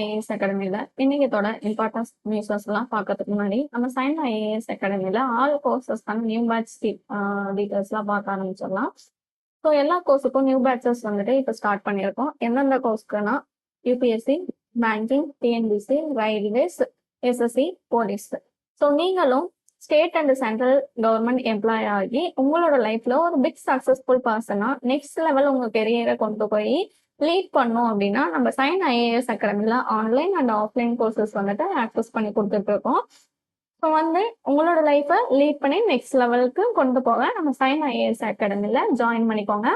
IAS அகாடமில இன்னைக்கத்தோட importance newses எல்லாம் பார்க்கறதுக்கு முன்னாடி நம்ம சைன் ஐஏஎஸ் அகாடமில ஆல் கோர்சஸ்க்கான நியூ பேட்ச் டீட்டெயில்ஸ் எல்லாம் பார்க்க ஆரம்பிச்சிடலாம். ஸோ எல்லா கோர்ஸுக்கும் நியூ பேட்சஸ் வந்துட்டு இப்போ ஸ்டார்ட் பண்ணியிருக்கோம். எந்தெந்த கோர்ஸ்க்குன்னா UPSC, banking, TNPSC, railways, SSC, police. So நீங்களும் state and central government employee ஆகி உங்களோட லைஃப்ல ஒரு big successful persona next level உங்க கெரியரை கொண்டு போய் லீட் பண்ணோம் அப்படின்னா நம்ம சைன் ஐஏஎஸ் அகாடமில ஆன்லைன் அண்ட் ஆஃப்லைன் கோர்சஸ் வந்துட்டு ஆக்சஸ் பண்ணி கொடுத்துட்டு இருக்கோம். ஸோ வந்து உங்களோட லைஃப்பை லீட் பண்ணி நெக்ஸ்ட் லெவலுக்கு கொண்டு போக நம்ம சைன் ஐஏஎஸ் அகாடமில ஜாயின் பண்ணிக்கோங்க.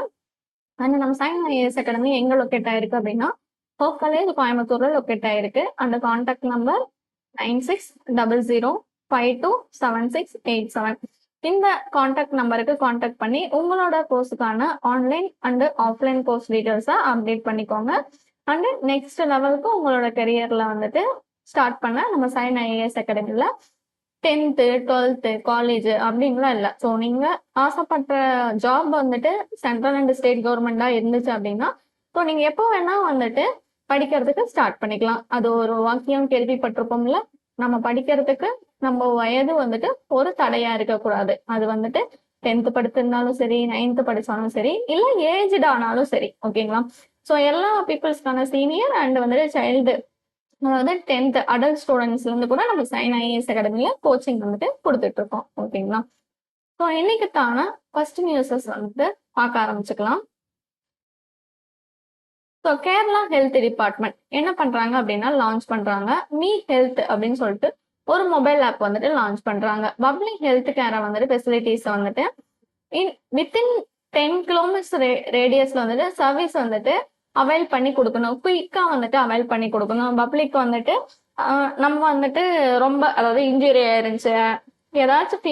அண்ட் நம்ம சைன் ஐஏஎஸ் அகாடமி எங்க லொக்கேட் ஆயிருக்கு அப்படின்னா ஹோப் காலேஜ் கோயம்புத்தூர்ல லொக்கேட் ஆயிருக்கு. அந்த கான்டாக்ட் நம்பர் 9600527687. இந்த கான்டாக்ட் நம்பருக்கு கான்டாக்ட் பண்ணி உங்களோட கோர்ஸுக்கான ஆன்லைன் அண்ட் ஆஃப்லைன் கோர்ஸ் டீட்டெயில்ஸை அப்டேட் பண்ணிக்கோங்க. அண்ட் நெக்ஸ்ட் லெவலுக்கு உங்களோட கெரியர்ல வந்துட்டு ஸ்டார்ட் பண்ண நம்ம sign IAS அகாடமில 10th 12th college அப்படின்லாம் இல்லை. ஸோ நீங்க ஆசைப்பட்ட ஜாப் வந்துட்டு சென்ட்ரல் அண்ட் ஸ்டேட் கவர்மெண்டா இருந்துச்சு அப்படின்னா ஸோ நீங்க எப்போ வேணா வந்துட்டு படிக்கிறதுக்கு ஸ்டார்ட் பண்ணிக்கலாம். அது ஒரு வாக்கியம் கேள்விப்பட்டிருப்போம்ல, நம்ம படிக்கிறதுக்கு நம்ம வயது வந்துட்டு ஒரு தடையா இருக்கக்கூடாது. அது வந்துட்டு 10th படித்திருந்தாலும் சரி, 9th படிச்சாலும் சரி, இல்ல ஏஜ்டு ஆனாலும் சரி, ஓகேங்களா. ஸோ எல்லா பீப்புள்ஸ்க்கான சீனியர் அண்ட் வந்துட்டு சைல்டு, அதாவது 10th அடல்ட் ஸ்டூடெண்ட்ஸ்ல இருந்து கூட நம்ம சைன் ஐஏஎஸ் அகாடமில கோச்சிங் வந்துட்டு கொடுத்துட்டு இருக்கோம், ஓகேங்களா. ஸோ இன்னைக்குத்தான ஃபர்ஸ்ட் நியூஸஸ் வந்துட்டு பார்க்க ஆரம்பிச்சுக்கலாம். ஸோ கேரளா ஹெல்த் டிபார்ட்மெண்ட் என்ன பண்றாங்க அப்படின்னா லான்ச் பண்றாங்க மீ ஹெல்த் அப்படின்னு சொல்லிட்டு ஒரு மொபைல் ஆப் வந்துட்டு லான்ச் பண்றாங்க. பப்ளிக் ஹெல்த் கேரை வந்துட்டு ஃபெசிலிட்டிஸ் வந்துட்டு வித்தின் 10 கிலோமீட்டர்ஸ் ரேடியஸ்ல வந்துட்டு சர்வீஸ் வந்துட்டு அவைல் பண்ணி கொடுக்கணும். குயிக்கா வந்துட்டு அவைல் பண்ணி கொடுக்கணும். பப்ளிக் வந்துட்டு நம்ம வந்துட்டு ரொம்ப, அதாவது இன்ஜுரி ஆயிருந்துச்சு, ஏதாச்சும்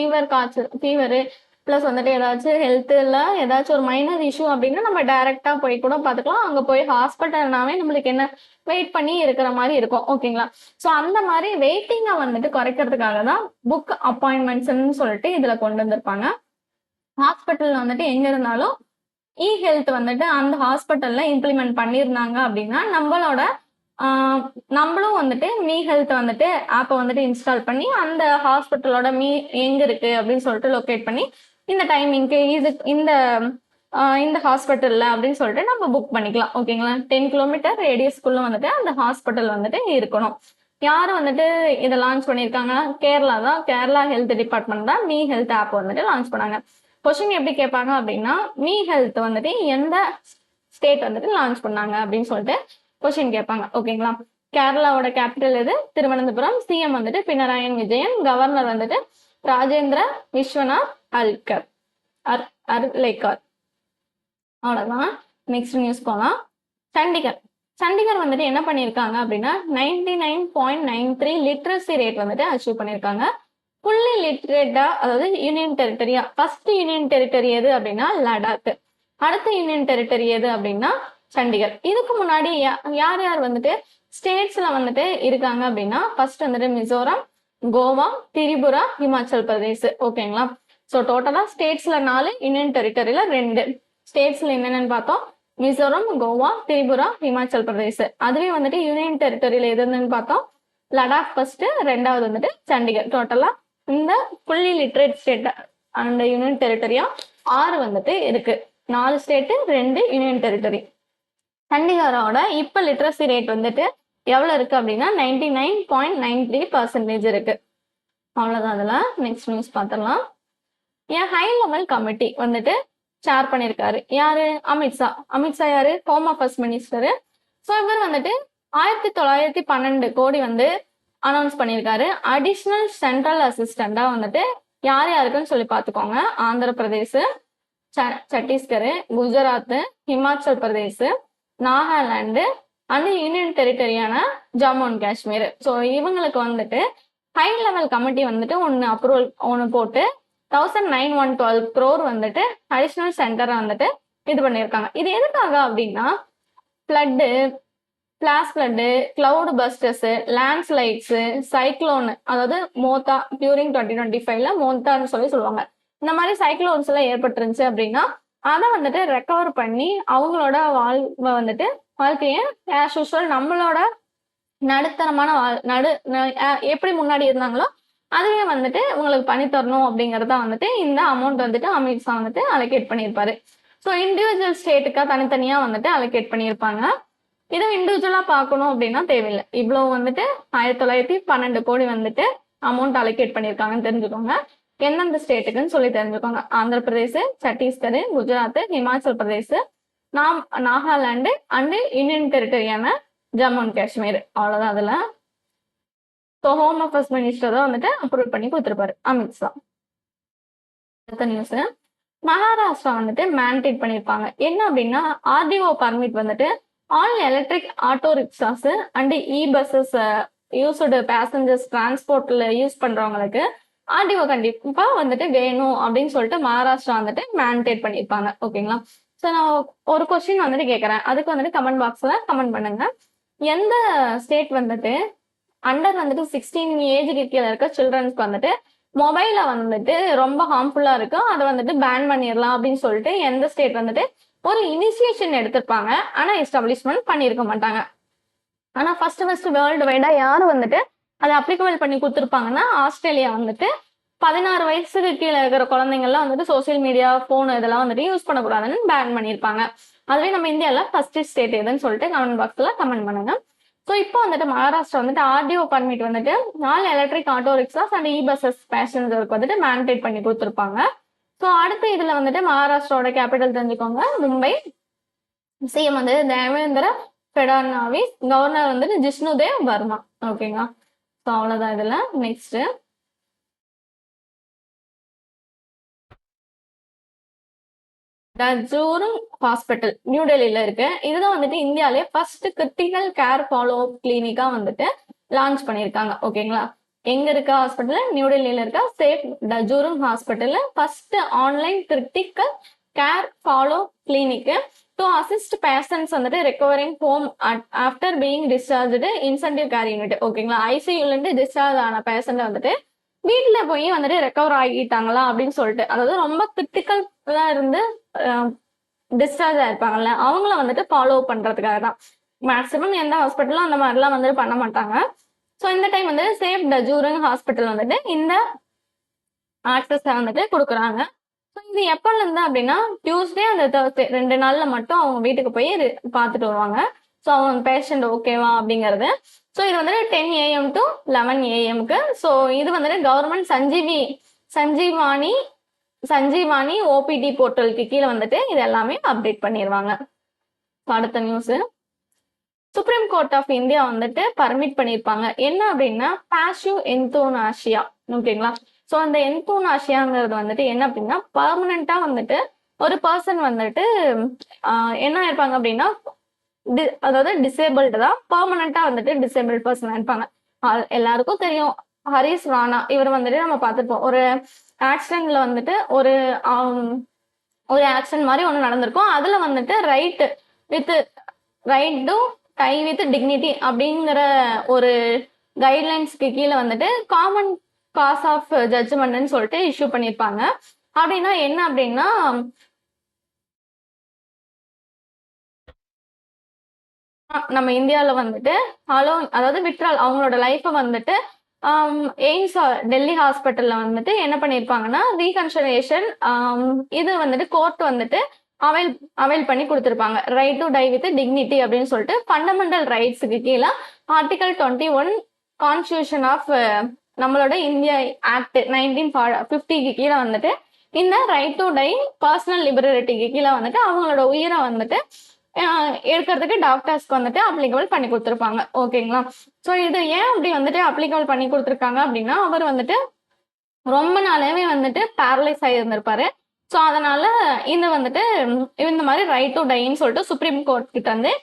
ஃபீவரு பிளஸ் வந்துட்டு ஏதாச்சும் ஹெல்த்ல ஏதாச்சும் ஒரு மைனர் இஷ்யூ அப்படின்னா நம்ம டைரக்டா போய் கூட பார்த்துக்கலாம். அங்க போய் ஹாஸ்பிட்டல்னாவே நம்மளுக்கு என்ன வெயிட் பண்ணி இருக்கிற மாதிரி இருக்கும், ஓகேங்களா. ஸோ அந்த மாதிரி வெயிட்டிங்கை வந்துட்டு குறைக்கிறதுக்காக தான் புக் அப்பாயின்மெண்ட்ஸ்ன்னு சொல்லிட்டு இதுல கொண்டு வந்திருப்பாங்க. ஹாஸ்பிட்டல் வந்துட்டு எங்க இருந்தாலும் இ ஹெல்த் வந்துட்டு அந்த ஹாஸ்பிட்டல்ல இம்ப்ளிமெண்ட் பண்ணியிருந்தாங்க அப்படின்னா நம்மளும் வந்துட்டு மீ ஹெல்த் வந்துட்டு ஆப்பை வந்துட்டு இன்ஸ்டால் பண்ணி அந்த ஹாஸ்பிட்டலோட எங்க இருக்கு அப்படின்னு சொல்லிட்டு லொக்கேட் பண்ணி இந்த டைமிங்க்கு இந்த ஹாஸ்பிட்டல்ல அப்படின்னு சொல்லிட்டு நம்ம புக் பண்ணிக்கலாம், ஓகேங்களா. 10 கிலோமீட்டர் ரேடியஸ்க்குள்ள வந்துட்டு அந்த ஹாஸ்பிட்டல் வந்துட்டு இருக்கணும். யாரு வந்துட்டு இதை லான்ச் பண்ணியிருக்காங்கன்னா கேரளா ஹெல்த் டிபார்ட்மெண்ட் தான் மீ ஹெல்த் ஆப் வந்துட்டு லான்ச் பண்ணாங்க. கொஸ்டின் எப்படி கேட்பாங்க அப்படின்னா மீ ஹெல்த் வந்துட்டு எந்த ஸ்டேட் வந்துட்டு லான்ச் பண்ணாங்க அப்படின்னு சொல்லிட்டு கொஸ்டின் கேட்பாங்க, ஓகேங்களா. கேரளாவோட கேபிட்டல் எது? திருவனந்தபுரம். சிஎம் வந்துட்டு பினராயி விஜயன். கவர்னர் வந்துட்டு ராஜேந்திர விஸ்வநாத் அர்லேக்கர். அவ்வளவுதான். நெக்ஸ்ட் நியூஸ் போலாம். சண்டிகர் வந்துட்டு என்ன பண்ணியிருக்காங்க அப்படின்னா 99.93 லிட்ரஸி ரேட் வந்துட்டு அச்சீவ் பண்ணியிருக்காங்க. ஃபுல்லி லிட்ரேட்டா, அதாவது யூனியன் டெரிட்டரியா. ஃபர்ஸ்ட் யூனியன் டெரிட்டரி எது அப்படின்னா லடாக். அடுத்த யூனியன் டெரிட்டரி எது அப்படின்னா சண்டிகர். இதுக்கு முன்னாடி யார் யார் வந்துட்டு ஸ்டேட்ஸ்ல வந்துட்டு இருக்காங்க அப்படின்னா ஃபர்ஸ்ட் வந்துட்டு மிசோரம், கோவா, திரிபுரா, ஹிமாச்சல் பிரதேஷ், ஓகேங்களா. ஸோ டோட்டலா ஸ்டேட்ஸ்ல 4, யூனியன் டெரிட்டரியில 2. ஸ்டேட்ஸ்ல என்னென்னு பார்த்தோம், மிசோரம், கோவா, திரிபுரா, ஹிமாச்சல் பிரதேஷ். அதுவே வந்துட்டு யூனியன் டெரிட்டரியில எதுன்னு பார்த்தோம், லடாக் ஃபர்ஸ்ட், 2வது வந்துட்டு சண்டிகர். டோட்டலா இந்த ஃபுல்லி லிட்ரேட் ஸ்டேட் அந்த யூனியன் டெரிட்டரியா 6 வந்துட்டு இருக்கு. 4 ஸ்டேட்டு, 2 யூனியன் டெரிட்டரி. சண்டிகரோட இப்ப லிட்ரஸி ரேட் வந்துட்டு எவ்வளவு இருக்கு அப்படின்னா 99.93% இருக்கு. அவ்வளவுதான். அதுல நெக்ஸ்ட் நியூஸ் பார்த்துடலாம். என் ஹை லெவல் கமிட்டி வந்துட்டு சேர் பண்ணிருக்காரு யாரு? அமித்ஷா யாரு? Home affairs minister. ஸோ இவர் வந்துட்டு 1912 கோடி வந்து அனௌன்ஸ் பண்ணியிருக்காரு. அடிஷ்னல் சென்ட்ரல் அசிஸ்டண்டா வந்துட்டு யார் யாருக்குன்னு சொல்லி பார்த்துக்கோங்க. ஆந்திர பிரதேஷ், சத்தீஸ்கர், குஜராத், ஹிமாச்சல் பிரதேஷ், நாகாலாந்து அண்ட் யூனியன் டெரிட்டரியான ஜம்மு அண்ட் காஷ்மீர். ஸோ இவங்களுக்கு வந்துட்டு ஹை லெவல் கமிட்டி வந்துட்டு ஒன்று போட்டு 1912 crore வந்துட்டு அடிஷ்னல் சென்டரை வந்துட்டு இது பண்ணியிருக்காங்க. இது எதுக்காக அப்படின்னா flood, flash flood, cloud busters, landslides, cyclone, அதாவது மோத்தா டியூரிங் 2025ல மோத்தான்னு சொல்லுவாங்க. இந்த மாதிரி சைக்ளோன்ஸ் எல்லாம் ஏற்பட்டுருந்துச்சு அப்படின்னா அதை வந்துட்டு ரெக்கவர் பண்ணி அவங்களோட வாழ்க்கைய ஆஸ் யூஸ்வல் நம்மளோட நடுத்தரமான எப்படி முன்னாடி இருந்தாங்களோ அதுவே வந்துட்டு உங்களுக்கு பண்ணி தரணும் அப்படிங்கறத வந்துட்டு இந்த அமௌண்ட் வந்துட்டு அமித்ஷா வந்துட்டு அலோகேட் பண்ணியிருப்பாரு. ஸோ இண்டிவிஜுவல் ஸ்டேட்டுக்கா தனித்தனியா வந்துட்டு அலோகேட் பண்ணியிருப்பாங்க. இதை இண்டிவிஜுவலா பார்க்கணும் அப்படின்னா தேவையில்லை. இவ்வளவு வந்துட்டு 1912 கோடி வந்துட்டு அமௌண்ட் அலோகேட் பண்ணியிருக்காங்கன்னு தெரிஞ்சுக்கோங்க. எந்தெந்த ஸ்டேட்டுக்குன்னு சொல்லி தெரிஞ்சுக்கோங்க. ஆந்திர பிரதேஷ், சத்தீஸ்கர், குஜராத், ஹிமாச்சல் பிரதேஷ், நாகாலாந்து அண்ட் யூனியன் டெரிட்டரியான ஜம்மு அண்ட் காஷ்மீர். அவ்வளவுதான் அதுல. ஸோ ஹோம் அஃபேர்ஸ் மினிஸ்டர் தான் வந்துட்டு அப்ரூவ் பண்ணி கொடுத்துருப்பாரு அமித்ஷா. அடுத்த நியூஸ், மகாராஷ்டிரா வந்துட்டு மேண்டேட் பண்ணியிருப்பாங்க. என்ன அப்படின்னா ஆர்டிஓ பர்மிட் வந்துட்டு all electric auto rickshaws and e buses used passengers டிரான்ஸ்போர்ட்ல யூஸ் பண்றவங்களுக்கு ஆர்டிஓ கண்டிப்பா வந்துட்டு வேணும் அப்படின்னு சொல்லிட்டு மகாராஷ்டிரா வந்துட்டு மேண்டேட் பண்ணியிருப்பாங்க. ஓகேங்களா? ஸோ நான் ஒரு கொஸ்டின் வந்துட்டு கேட்கறேன். அதுக்கு வந்துட்டு கமெண்ட் பாக்ஸ்ல கமெண்ட் பண்ணுங்க. எந்த ஸ்டேட் வந்துட்டு அண்டர் வந்துட்டு 16 ஏஜுக்கு கீழே இருக்க சில்ட்ரன்ஸ்க்கு வந்துட்டு மொபைல வந்துட்டு ரொம்ப ஹார்ம்ஃபுல்லா இருக்கும், அதை வந்துட்டு பேன் பண்ணிடலாம் அப்படின்னு சொல்லிட்டு எந்த ஸ்டேட் வந்துட்டு ஒரு இனிஷியேஷன் எடுத்திருப்பாங்க, ஆனா எஸ்டாப்ளிஷ்மெண்ட் பண்ணியிருக்க மாட்டாங்க. ஆனா ஃபர்ஸ்ட் வேர்ல்டு வைடா யாரு வந்துட்டு அதை அப்ளிகபிள் பண்ணி கொடுத்துருப்பாங்கன்னா ஆஸ்திரேலியா வந்துட்டு 16 வயசுக்கு கீழே இருக்கிற குழந்தைங்கள்லாம் வந்துட்டு சோசியல் மீடியா, போன் இதெல்லாம் வந்துட்டு யூஸ் பண்ணக்கூடாதுன்னு பேன் பண்ணியிருப்பாங்க. அதுவே நம்ம இந்தியாவில் ஃபர்ஸ்ட் ஸ்டேட் எதுன்னு சொல்லிட்டு கமெண்ட் பாக்ஸ்ல கமெண்ட் பண்ணுங்க. ஸோ இப்போ வந்துட்டு மகாராஷ்டிரா வந்துட்டு ஆர்டிஓ பர்மிட் வந்துட்டு all electric auto rickshaws and e buses பேசஞ்சருக்கு வந்துட்டு மேண்டேட் பண்ணி கொடுத்துருப்பாங்க. ஸோ அடுத்து இதுல வந்துட்டு மகாராஷ்டிராவோட கேபிட்டல் தெரிஞ்சுக்கோங்க, மும்பை. சிஎம் வந்து தேவேந்திர ஃபெடனாவிஸ், கவர்னர் வந்துட்டு ஜிஷ்ணுதேவ் வர்மா. ஓகேங்களா? ஸோ அவ்வளோதான் இதுல. நெக்ஸ்ட், டஜூரும் ஹாஸ்பிட்டல் நியூ டெல்லியில இருக்கு. இதுதான் வந்துட்டு இந்தியாவிலே first critical care follow up கிளினிக்கா வந்துட்டு லான்ச் பண்ணியிருக்காங்க. ஓகேங்களா? எங்க இருக்க ஹாஸ்பிட்டல்? நியூ டெல்லியில இருக்க Safdarjung hospital first online critical care follow clinic to assist patients வந்துட்டு recovering home after being discharged incentive care unit. ஓகேங்களா? ஐசியூல இருந்து டிஸ்சார்ஜ் ஆன பேஷண்ட் வந்துட்டு வீட்டுல போய் வந்துட்டு ரெக்கவர் ஆகிட்டாங்களா அப்படின்னு சொல்லிட்டு, அதாவது ரொம்ப கிரிட்டிக்கலா இருந்து டிஸ்சார்ஜ் ஆயிருப்பாங்கல்ல, அவங்கள வந்துட்டு ஃபாலோ பண்றதுக்காக தான். மேக்சிமம் எந்த ஹாஸ்பிட்டலும் அந்த மாதிரிலாம் வந்துட்டு பண்ண மாட்டாங்க. ஸோ இந்த டைம் வந்து சேஃப் டஜூரன் ஹாஸ்பிட்டல் வந்துட்டு இந்த ஆக்சஸ் வந்துட்டு கொடுக்குறாங்க. ஸோ இது எப்பல இருந்து அப்படின்னா டியூஸ்டே அந்த தேர்ஸ்டே 2 நாள்ல மட்டும் அவங்க வீட்டுக்கு போய் பார்த்துட்டு வருவாங்க. ஸோ அவங்க பேஷண்ட் ஓகேவா அப்படிங்கிறது. ஸோ இது வந்துட்டு 10 AM to 11 AM-க்கு. ஸோ இது வந்துட்டு கவர்மெண்ட் சஞ்சீவானி ஓபிடி போர்ட்டலுக்கு கீழே வந்துட்டு இது எல்லாமே அப்டேட் பண்ணிடுவாங்க. அடுத்த news, Supreme Court of India வந்துட்டு பர்மிட் பண்ணியிருப்பாங்க. என்ன அப்படின்னா பாசிவ் எந்தோனாஷியா. ஓகேங்களா? ஸோ அந்த எந்தோனாஷியாங்கிறது வந்துட்டு என்ன அப்படின்னா பர்மனண்டா வந்துட்டு ஒரு பர்சன் வந்துட்டு என்ன இருப்பாங்க அப்படின்னா அதாவது டிசேபிள்டு தான், பர்மனண்டா வந்துட்டு டிசேபிள் பர்சன் இருப்பாங்க. எல்லாருக்கும் தெரியும் ஹரிஷ் ராணா, இவர் வந்துட்டு நம்ம பார்த்துருப்போம். ஒரு ஆக்சிடென்ட்ல வந்துட்டு ஒரு ஆக்சிடென்ட் மாதிரி ஒன்று நடந்திருக்கும். அதுல வந்துட்டு right to die with dignity அப்படிங்கிற ஒரு கைட்லைன்ஸ்க்கு கீழே வந்துட்டு காமன் காஸ் ஆஃப் ஜட்ஜ்மெண்ட்னு சொல்லிட்டு இஷ்யூ பண்ணியிருப்பாங்க. அப்படின்னா என்ன அப்படின்னா நம்ம இந்தியாவில் வந்துட்டு அதாவது விட்ரால் அவங்களோட லைஃப்பை வந்துட்டு எய்ம்ஸ் டெல்லி ஹாஸ்பிட்டல்ல வந்துட்டு என்ன பண்ணியிருப்பாங்கன்னா ரீகன்சிடரேஷன் இது வந்துட்டு கோர்ட் வந்துட்டு அவைல் பண்ணி கொடுத்துருப்பாங்க. Right to die with dignity அப்படின்னு சொல்லிட்டு ஃபண்டமெண்டல் ரைட்ஸுக்கு கீழே ஆர்டிகல் 21 கான்ஸ்டியூஷன் ஆஃப் நம்மளோட இந்தியா ஆக்ட் 1950க்கு கீழே வந்துட்டு இந்த ரைட் டு டை பர்சனல் லிபரலிட்டிக்கு கீழே வந்துட்டு அவங்களோட உயிரை வந்துட்டு எடுக்கிறதுக்கு டாக்டர்ஸ்க்கு வந்துட்டு அப்ளிகபிள் பண்ணி கொடுத்துருப்பாங்க. ஓகேங்களா? ஸோ இது ஏன் அப்படி வந்துட்டு அப்ளிகபிள் பண்ணி கொடுத்துருக்காங்க அப்படின்னா அவர் வந்துட்டு ரொம்ப நாளாவே வந்துட்டு பேரலைஸ் ஆகியிருந்திருப்பாரு. ஸோ அதனால இது வந்துட்டு இந்த மாதிரி ரைட் டு டைன்னு சொல்லிட்டு சுப்ரீம் கோர்ட் கிட்ட வந்து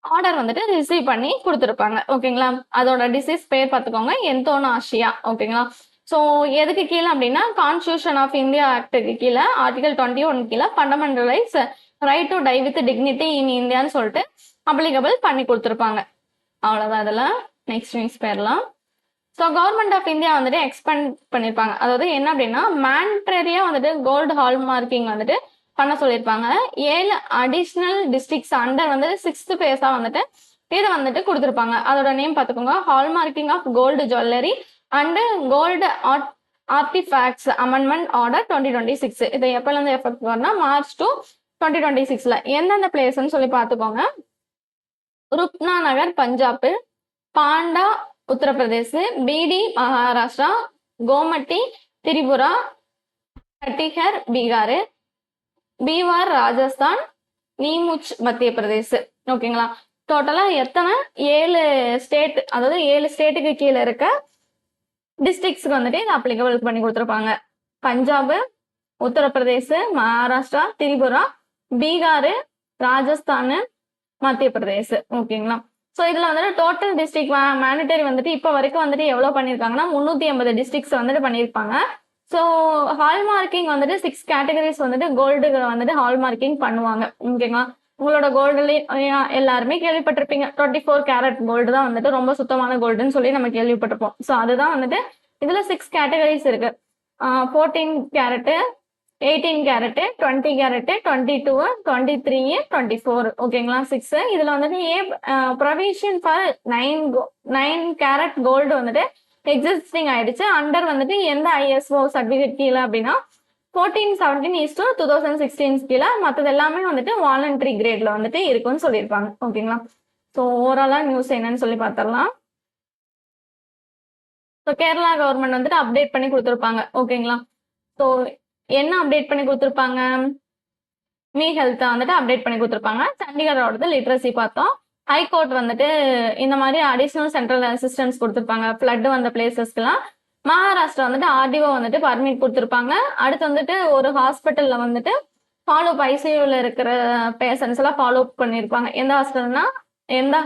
ஆர்டர் வந்துட்டு ரிசீவ் பண்ணி கொடுத்துருப்பாங்க. ஓகேங்களா? அதோட டிசீஸ் பேர் பார்த்துக்கோங்க, எந்தோனாஷியா. ஓகேங்களா? ஸோ எதுக்கு கீழே அப்படின்னா கான்ஸ்டியூஷன் ஆஃப் இந்தியா ஆக்டுக்கு கீழே ஆர்டிகல் 21 கீழே fundamental rights right to die with dignity in இந்தியான்னு சொல்லிட்டு அப்ளிகபிள் பண்ணி கொடுத்துருப்பாங்க. அவ்வளோதான் அதில். நெக்ஸ்ட் நியூஸ் பேர்லாம். ஸோ கவர்மெண்ட் ஆஃப் இந்தியா வந்துட்டு எக்ஸ்பெண்ட் பண்ணியிருப்பாங்க. அதாவது என்ன அப்படின்னா மேண்ட்ரரியா வந்துட்டு கோல்டு ஹால் மார்க்கிங் வந்துட்டு பண்ண சொல்லியிருப்பாங்க. 7 அடிஷ்னல் டிஸ்ட்ரிக்ட்ஸ் அண்டர் வந்துட்டு 6th ஃபேஸா வந்துட்டு இதை வந்துட்டு கொடுத்துருப்பாங்க. அதோட நேம் பார்த்துக்கோங்க, hallmarking of gold jewellery and gold artefacts amendment order 2026. இது எப்போலேருந்து எஃபெக்ட் வரும்னா மார்ச் டு 2026. எந்தெந்த பிளேஸ்ன்னு சொல்லி பார்த்துக்கோங்க. ருப்னா நகர் பஞ்சாப், பாண்டா உத்தரப்பிரதேஷ், பிடி மகாராஷ்டிரா, கோமட்டி திரிபுரா, கட்டிஹர் பீகார், பீவார் ராஜஸ்தான், நீமுச் மத்திய பிரதேஷ். ஓகேங்களா? டோட்டலா எத்தனை 7 ஸ்டேட், அதாவது 7 ஸ்டேட்டுக்கு கீழே இருக்க டிஸ்ட்ரிக்ட்ஸ்க்கு வந்துட்டு இது அப்ளிகபிள் பண்ணி கொடுத்துருப்பாங்க. பஞ்சாப், உத்தரப்பிரதேஷ், மகாராஷ்டிரா, திரிபுரா, பீகார், ராஜஸ்தான், மத்திய பிரதேஷ். ஓகேங்களா? ஸோ இதுல வந்துட்டு டோட்டல் டிஸ்ட்ரிக்ட் மேனிட்டரி வந்துட்டு இப்போ வரைக்கும் வந்துட்டு எவ்வளவு பண்ணியிருக்காங்கன்னா 380 டிஸ்ட்ரிக்ட்ஸ் வந்துட்டு பண்ணியிருப்பாங்க. ஸோ ஹால்மார்க்கிங் வந்துட்டு 6 கேட்டகரிஸ் வந்துட்டு கோல்டு வந்துட்டு ஹால்மார்க்கிங் பண்ணுவாங்க. ஓகேங்களா? உங்களோட கோல்டுலேயே எல்லாருமே கேள்விப்பட்டிருப்பீங்க, 24 கேரட் கோல்டு தான் வந்துட்டு ரொம்ப சுத்தமான கோல்டுன்னு சொல்லி நம்ம கேள்விப்பட்டிருப்போம். ஸோ அதுதான் வந்துட்டு இதுல 6 கேட்டகரிஸ் இருக்கு. 14 கேரட்டு, 18 கேரட்டு, 20 கேரட்டு, 22, 23, 24. ஓகேங்களா? 6. இதுல வந்துட்டு ப்ரொவிஷன் ஃபார் 9 கேரட் கோல்டு வந்துட்டு எக்ஸிஸ்டிங் ஆயிடுச்சு. அண்டர் வந்துட்டு எந்த ISO சர்டிபிகேட் கீழே அப்படின்னா 1417/2016 கீழே. மற்றது எல்லாமே வந்துட்டு வாலண்டரி கிரேட்ல வந்துட்டு இருக்குன்னு சொல்லியிருப்பாங்க. ஓகேங்களா? ஸோ ஓவராலா நியூஸ் என்னன்னு சொல்லி பார்த்துடலாம். ஸோ கேரளா கவர்மெண்ட் வந்துட்டு அப்டேட் பண்ணி கொடுத்துருப்பாங்க. ஓகேங்களா? ஸோ என்ன அப்டேட் பண்ணி கொடுத்துருப்பாங்க? மீ ஹெல்த்தை வந்துட்டு அப்டேட் பண்ணி கொடுத்துருப்பாங்க. சண்டிகரோடது லிட்ரஸி பார்த்தோம். ஹைகோர்ட் வந்துட்டு இந்த மாதிரி அடிஷனல் சென்ட்ரல் அசிஸ்டன்ஸ் கொடுத்துருப்பாங்க ஃப்ளட் வந்த பிளேசஸ்க்குலாம். மகாராஷ்டிரா வந்துட்டு ஆர்டிஓ வந்துட்டு பர்மிட் கொடுத்துருப்பாங்க. அடுத்து வந்துட்டு ஒரு ஹாஸ்பிட்டல்ல வந்துட்டு ஃபாலோ ஐசியூல இருக்கிற பேஷண்ட்ஸ் எல்லாம் ஃபாலோ பண்ணியிருப்பாங்க. எந்த ஹாஸ்பிட்டல்னா எந்த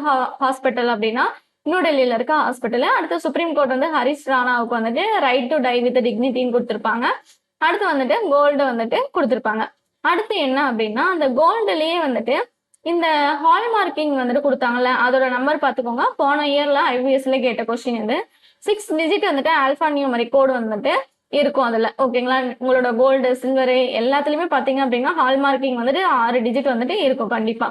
ஹாஸ்பிட்டல் அப்படின்னா நியூ டெல்லியில இருக்க ஹாஸ்பிட்டல். அடுத்து சுப்ரீம் கோர்ட் வந்து ஹரிஷ் ராணாவுக்கு வந்துட்டு ரைட் டு டை வித் டிக்னிட்டின்னு கொடுத்துருப்பாங்க. அடுத்து வந்துட்டு கோல்டு வந்துட்டு கொடுத்துருப்பாங்க. அடுத்து என்ன அப்படின்னா அந்த கோல்டுலயே வந்துட்டு இந்த ஹால்மார்க்கிங் வந்துட்டு கொடுத்தாங்கல்ல, அதோட நம்பர் பார்த்துக்கோங்க. போன இயர்ல IBSல கேட்ட கொஸ்டின் இது. 6 டிஜிட் வந்துட்டு ஆல்பா நியூமரிக் கோடு வந்துட்டு இருக்கும் அதுல. ஓகேங்களா? உங்களோட கோல்டு சில்வரு எல்லாத்துலயுமே பாத்தீங்க அப்படின்னா ஹால்மார்க்கிங் வந்துட்டு 6 டிஜிட் வந்துட்டு இருக்கும் கண்டிப்பா.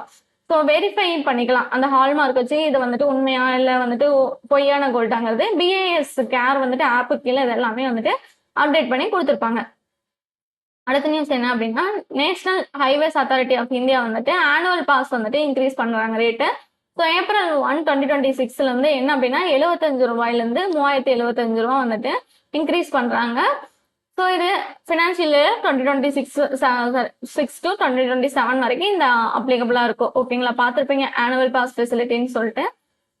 ஸோ வெரிஃபை பண்ணிக்கலாம் அந்த ஹால்மார்க் வச்சு இது வந்துட்டு உண்மையா இல்லை வந்துட்டு பொய்யான கோல்டாங்கிறது. BIS கேர் வந்துட்டு ஆப்பு கீழே இது எல்லாமே வந்துட்டு அப்டேட் பண்ணி கொடுத்துருப்பாங்க. அடுத்த நியூஸ் என்ன அப்படின்னா National Highways Authority of India வந்துட்டு ஆனுவல் பாஸ் வந்துட்டு இன்க்ரீஸ் பண்றாங்க ரேட்டு. ஸோ April 1, 2026 இருந்து என்ன அப்படின்னா 75 ரூபாயிலிருந்து 3075 ரூபா வந்துட்டு இன்க்ரீஸ் பண்றாங்க. ஸோ இது ஃபினான்ஷியல் 2026 to 2027 வரைக்கும் இந்த அப்ளிகபிளா இருக்கும். ஓகேங்களா? பார்த்துருப்பீங்க ஆனுவல் பாஸ் ஃபெசிலிட்டின்னு சொல்லிட்டு.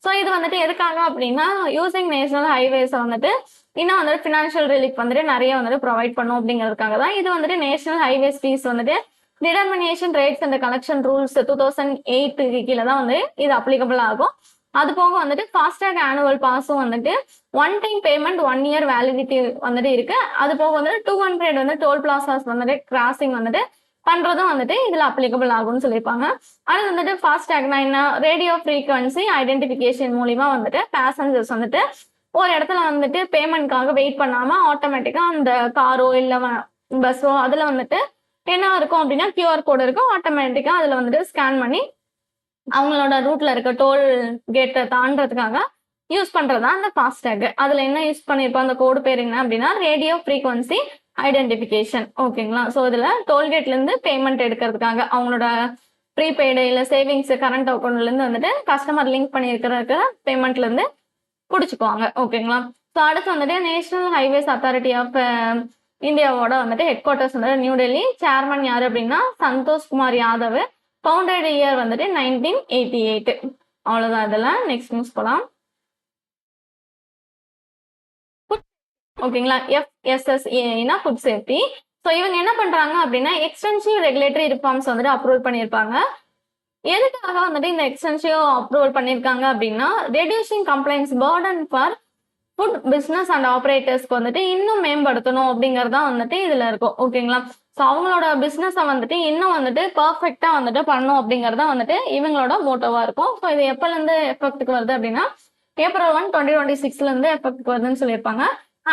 ஸோ இது வந்துட்டு எதுக்காக அப்படின்னா யூசிங் நேஷனல் ஹைவேஸ் வந்துட்டு இன்னும் வந்துட்டு ஃபினான்ஷியல் ரிலீஃப் வந்துட்டு நிறைய வந்துட்டு ப்ரொவைட் பண்ணும் அப்படிங்கிறதுக்காக தான். இது வந்துட்டு நேஷனல் ஹைவேஸ் ஃபீஸ் வந்துட்டு determination rates and collection rules 2008 கீழே தான் வந்து இது அப்ளிகபிள் ஆகும். அது போக வந்துட்டு ஃபாஸ்டாக் ஆனுவல் பாஸும் வந்துட்டு 1 டைம் பேமெண்ட் 1 இயர் வேலிடிட்டி வந்துட்டு இருக்கு. அது போக வந்துட்டு 200 வந்து டோல் பிளாசாஸ் வந்துட்டு கிராசிங் வந்துட்டு பண்றதும் வந்துட்டு இதுல அப்ளிகபிள் ஆகும்னு சொல்லியிருப்பாங்க. அடுத்து வந்துட்டு ஃபாஸ்டாக்னா என்ன, ரேடியோ ஃப்ரீக்வன்சி ஐடென்டிபிகேஷன் மூலியமா வந்துட்டு பேசஞ்சர்ஸ் வந்துட்டு ஒரு இடத்துல வந்துட்டு பேமெண்ட்காக வெயிட் பண்ணாம ஆட்டோமேட்டிக்கா அந்த காரோ இல்ல பஸ்ஸோ அதுல வந்துட்டு என்ன இருக்கும் அப்படின்னா QR கோடு இருக்கும். ஆட்டோமேட்டிக்கா அதுல வந்துட்டு ஸ்கேன் பண்ணி அவங்களோட ரூட்ல இருக்க டோல் கேட்டை தாண்டறதுக்காக யூஸ் பண்றதா அந்த ஃபாஸ்டாக். அதுல என்ன யூஸ் பண்ணிருப்போம், அந்த கோடு பேர் என்ன அப்படின்னா ரேடியோ ஃப்ரீக்வன்சி ஐடென்டிபிகேஷன். ஓகேங்களா? ஸோ இதுல டோல்கேட்ல இருந்து பேமெண்ட் எடுக்கிறதுக்காக அவங்களோட ப்ரீபெய்டு இல்ல சேவிங்ஸ் கரண்ட் அக்கௌண்ட்ல இருந்து வந்துட்டு கஸ்டமர் லிங்க் பண்ணிருக்கிற பேமெண்ட்ல இருந்து பிடிச்சிக்குவாங்க. ஓகேங்களா? ஸோ அடுத்து வந்துட்டு நேஷனல் ஹைவேஸ் அத்தாரிட்டி ஆஃப் இந்தியாவோட வந்துட்டு ஹெட் குவார்டர்ஸ் வந்துட்டு நியூ டெல்லி. சேர்மன் யாரு அப்படின்னா சந்தோஷ் குமார் யாதவ். ஃபவுண்டட் இயர் வந்துட்டு 1988. அவ்வளவுதான். இதெல்லாம் நெக்ஸ்ட் நியூஸ் போலாம். ஓகேங்களா? FSSAIனா ஃபுட் சேஃப்டி. ஸோ இவங்க என்ன பண்றாங்க அப்படின்னா எக்ஸ்டென்சிவ் ரெகுலேட்டரி ரிஃபார்ம்ஸ் வந்துட்டு அப்ரூவல் பண்ணியிருப்பாங்க. எதுக்காக வந்துட்டு இந்த எக்ஸ்டென்சிவ் அப்ரூவல் பண்ணியிருக்காங்க அப்படின்னா reducing complaints burden for food business and ஆப்ரேட்டர்ஸ்க்கு வந்துட்டு இன்னும் மேம்படுத்தணும் அப்படிங்கிறது தான் வந்துட்டு இதுல இருக்கும். ஓகேங்களா? ஸோ அவங்களோட பிஸ்னஸை வந்துட்டு இன்னும் வந்துட்டு பர்ஃபெக்டா வந்துட்டு பண்ணும் அப்படிங்கறத வந்துட்டு இவங்களோட மோட்டோவா இருக்கும். ஸோ இது எப்பல இருந்து எஃபெக்ட்டுக்கு வருது அப்படின்னா April 1, 2026 இருந்து எஃபெக்ட்டுக்கு வருதுன்னு சொல்லியிருப்பாங்க.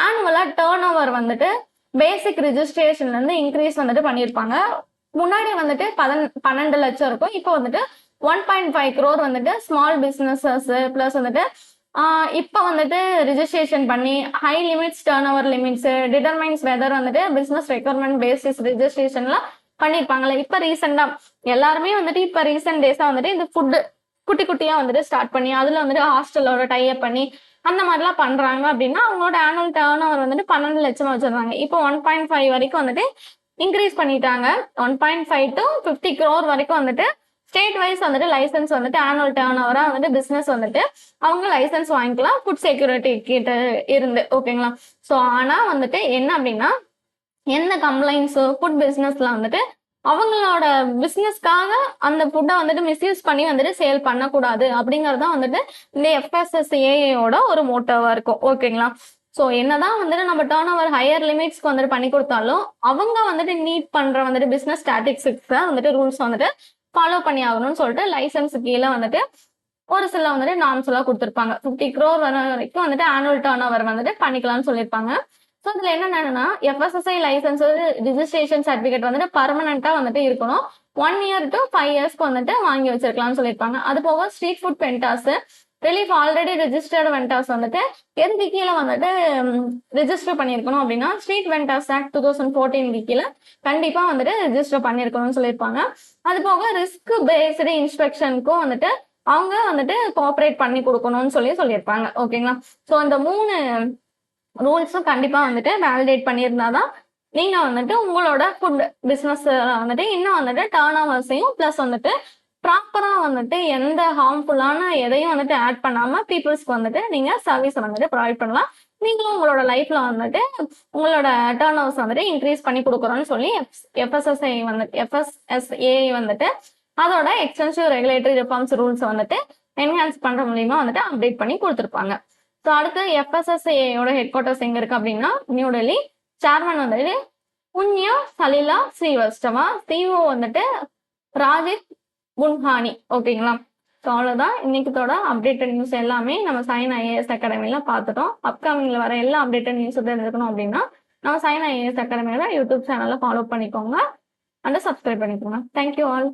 ஆனுவலா டர்ன் ஓவர் வந்துட்டு பேசிக் ரிஜிஸ்ட்ரேஷன்ல இருந்து இன்க்ரீஸ் வந்துட்டு பண்ணியிருப்பாங்க. முன்னாடி வந்துட்டு 12 லட்சம் இருக்கும். இப்போ வந்துட்டு 1.5 crore வந்துட்டு ஸ்மால் பிசினஸஸ் பிளஸ் வந்துட்டு இப்போ வந்துட்டு ரிஜிஸ்ட்ரேஷன் பண்ணி high limits turnover limits determines whether வந்துட்டு பிசினஸ் ரெக்யர்மெண்ட் பேசிஸ் ரிஜிஸ்ட்ரேஷன்லாம் பண்ணியிருப்பாங்கல்ல. இப்போ ரீசெண்டா எல்லாருமே வந்துட்டு இப்போ ரீசெண்ட் டேஸா வந்துட்டு இந்த ஃபுட்டு குட்டி குட்டியா வந்துட்டு ஸ்டார்ட் பண்ணி அதுல வந்துட்டு ஹாஸ்டலோட டைப் பண்ணி அந்த மாதிரிலாம் பண்றாங்க அப்படின்னா அவங்களோட ஆனுவல் டர்ன் ஓவர் வந்துட்டு 12 லட்சமா வச்சிருந்தாங்க. இப்போ 1.5 வரைக்கும் வந்துட்டு இன்க்ரீஸ் பண்ணிட்டாங்க. 1.5 to 50 crore வரைக்கும் வந்துட்டு ஸ்டேட் வைஸ் வந்துட்டு லைசன்ஸ் வந்துட்டு ஆனுவல் டர்ன் ஓவரா வந்துட்டு பிசினஸ் வந்துட்டு அவங்க லைசன்ஸ் வாங்கிக்கலாம் ஃபுட் செக்யூரிட்டி கிட்ட இருந்து. ஓகேங்களா? ஸோ ஆனா வந்துட்டு என்ன அப்படின்னா எந்த கம்ப்ளைண்ட்ஸ் ஃபுட் பிசினஸ்ல வந்துட்டு அவங்களோட பிசினஸ்க்காக அந்த ஃபுட்டை வந்துட்டு மிஸ்யூஸ் பண்ணி வந்துட்டு சேல் பண்ணக்கூடாது அப்படிங்கறது தான் வந்துட்டு இந்த FSSAIயோட ஒரு மோட்டோவா இருக்கும். ஓகேங்களா? ஸோ என்னதான் வந்துட்டு நம்ம டர்ன் ஓவர் ஹையர் லிமிட்ஸ்க்கு வந்துட்டு பண்ணி கொடுத்தாலும் அவங்க வந்துட்டு நீட் பண்ற வந்துட்டு பிசினஸ் ஸ்டாட்டிஸ்டிக்ஸ் வந்துட்டு ரூல்ஸ் வந்துட்டு ஃபாலோ பண்ணி ஆகணும்னு சொல்லிட்டு லைசன்ஸ் கீழே வந்துட்டு ஒரு சில வந்துட்டு நார்ம்ஸ் எல்லாம் கொடுத்துருப்பாங்க. 50 crore வரைக்கும் வந்துட்டு ஆனுவல் டர்ன் ஓவர் வந்துட்டு பண்ணிக்கலாம்னு சொல்லியிருப்பாங்க. ஸோ இதுல என்னன்னா FSSAI லைசன்ஸ் ரிஜிஸ்ட்ரேஷன் சர்டிபிகேட் வந்துட்டு பர்மனண்டா வந்துட்டு இருக்கணும். 1 year to 5 yearsக்கு வந்துட்டு வாங்கி வச்சிருக்கலாம்னு சொல்லியிருப்பாங்க. அது போக street food வெண்டாஸ் relief already registered வெண்டாஸ் வந்துட்டு எதுக்கு கீழே வந்துட்டு ரிஜிஸ்டர் பண்ணியிருக்கணும் அப்படின்னா ஸ்ட்ரீட் வெண்டாஸ் ஆக்ட் 2014 கீழே கண்டிப்பா வந்துட்டு ரிஜிஸ்டர் பண்ணியிருக்கணும்னு சொல்லியிருப்பாங்க. அது போக ரிஸ்க் பேஸ்டு இன்ஸ்பெக்ஷனுக்கும் வந்துட்டு அவங்க வந்துட்டு கோஆபரேட் பண்ணி கொடுக்கணும்னு சொல்லியிருப்பாங்க. ஓகேங்களா? ஸோ இந்த 3 ரூல்ஸும் கண்டிப்பா வந்துட்டு வேலிடேட் பண்ணியிருந்தாதான் நீங்க வந்துட்டு உங்களோட ஃபுட் பிசினஸ் வந்துட்டு இன்னும் வந்துட்டு டர்ன் ஓவர்ஸையும் பிளஸ் வந்துட்டு ப்ராப்பரா வந்துட்டு எந்த ஹார்ம்ஃபுல்லான எதையும் வந்துட்டு ஆட் பண்ணாம பீப்புள்ஸ்க்கு வந்துட்டு நீங்க சர்வீஸ் வந்துட்டு ப்ரொவைட் பண்ணலாம். நீங்களும் உங்களோட லைஃப்ல வந்துட்டு உங்களோட டர்ன் ஓவர்ஸ் வந்துட்டு இன்க்ரீஸ் பண்ணி கொடுக்குறோம்னு சொல்லி FSSAI வந்துட்டு அதோட எக்ஸ்டென்சிவ் ரெகுலேட்டரி ரிஃபார்ம்ஸ் ரூல்ஸ் வந்துட்டு என்ஹான்ஸ் பண்ற மூலியமா வந்துட்டு அப்டேட் பண்ணி கொடுத்துருப்பாங்க. ஸோ அடுத்து FSSAIயோட ஹெட் குவார்ட்டர்ஸ் எங்க இருக்கு அப்படின்னா நியூ டெல்லி. சேர்மன் வந்துட்டு புண்ணியா சலிலா ஸ்ரீவஸ்தவா. CEO வந்துட்டு ராஜித் புன்ஹானி. ஓகேங்களா? ஸோ அவ்வளோதான் இன்னைக்குத்தோட அப்டேட்டட் நியூஸ் எல்லாமே நம்ம சைன் IAS அகாடமியில பார்த்துட்டோம். அப்கமிங்ல வர எல்லா அப்டேட்டட் நியூஸ் தெரிஞ்சுக்கணும் அப்படின்னா நம்ம சைன் IAS அகாடமியோட யூடியூப் சேனலை ஃபாலோ பண்ணிக்கோங்க அண்ட் சப்ஸ்கிரைப் பண்ணிக்கோங்க. Thank you all.